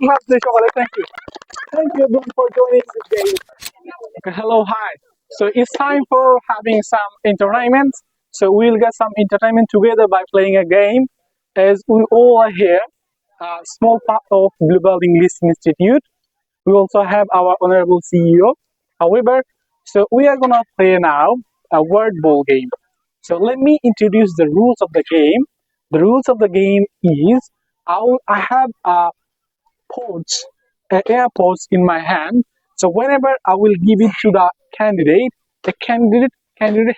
clap the সকলে thank you. Thank you everyone for joining this game. Okay, hello, hi. So it's time for having some entertainment. So we'll get some entertainment together by playing a game. As we all are here, a small part of Global English Institute. We also have our honorable CEO. However, so we are gonna play now a word ball game. So let me introduce the rules of the game. The rules of the game is I have pods, AirPods in my hand. So whenever I will give it to the candidate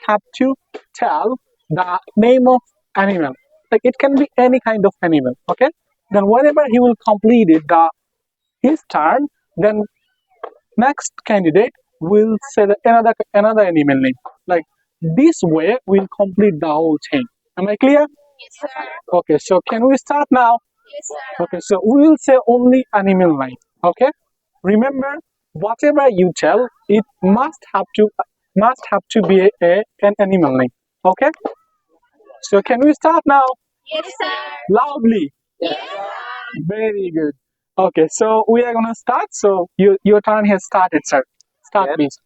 have to tell the name of animal. Like it can be any kind of animal. Okay. Then whenever he will complete it, his turn, then next candidate will say another animal name. Like this way, we'll complete the whole thing. Am I clear? Yes, sir. Okay. So can we start now? Yes, sir. Okay, so we will say only animal name. Okay, remember whatever you tell, it must have to be an animal name. Okay, so can we start now? Yes, sir. Loudly. Yes, sir. Very good. Okay, so we are gonna start. So your turn has started, sir. Start, Cat. please.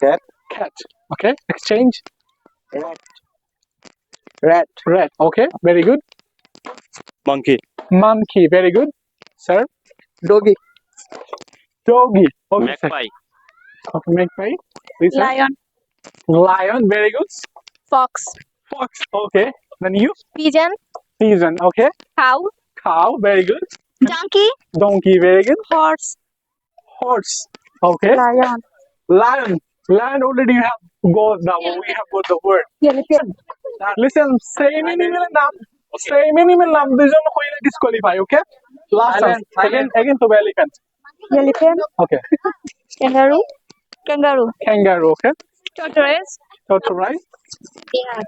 Cat, Cat. Okay, exchange. rat, rat, Rat. Okay, very good. monkey, Monkey. Very good, sir. doggy, Doggy. Okay, sir. magpie, Okay, magpie. Please, sir. Lion. Lion. Very good. Fox. Fox. Okay. Then you. Pigeon. Pigeon. Okay. Cow. Cow. Very good. Donkey. Donkey. Very good. Horse. Horse. Okay. Lion. Lion. Lion. Already you have got the we have got the word. Elephant. Listen. Same animal নাম. Same animal নাম দুজন হইলে disqualify. Okay. Last time. Again to elephant. Elephant. Okay. Kangaroo. Kangaroo. Kangaroo. Okay. Tortoise. Tortoise. Deer.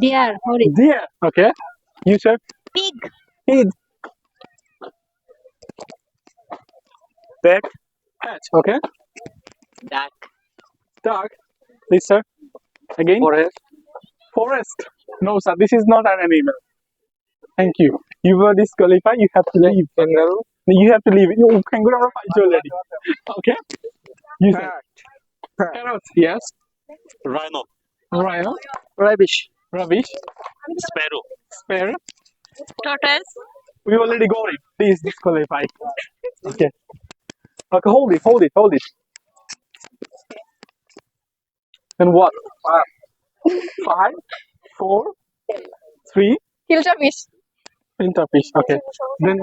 Deer. Sorry. Deer. Okay. You said Pig. pig. pet, Pet. Okay. duck, Dog. Please, sir. Again. forest, Forest. No, sir. This is not an animal. Thank you. You were disqualified. You have to leave. kangaroo, You have to leave. You can go down already. Okay. You said parrot, parrot. Yes. rhino, Rhino. rubbish, Rubbish. sparrow, Sparrow. Tortoise. We already got it. Please disqualify. Okay. Okay. Hold it. Hold it. Hold it. Then what? 5, 4, 3. Kilterfish. Interfish. Okay. Then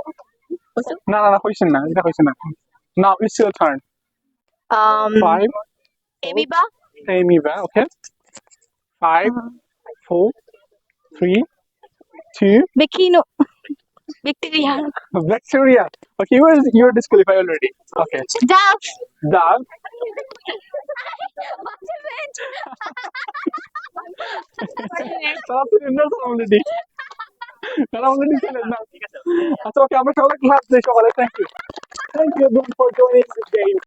no, question na. Ita question na. Now it's your turn. 5. Amoeba. Amoeba. Okay. 5, 4, 3, 2. Bikino. Bacteria. Bacteria. Okay, you're disqualified already. Okay. Dove. Dog. already. already আচ্ছা ওকে আমরা সবাই class দিই সকালে thank you everyone for joining this game.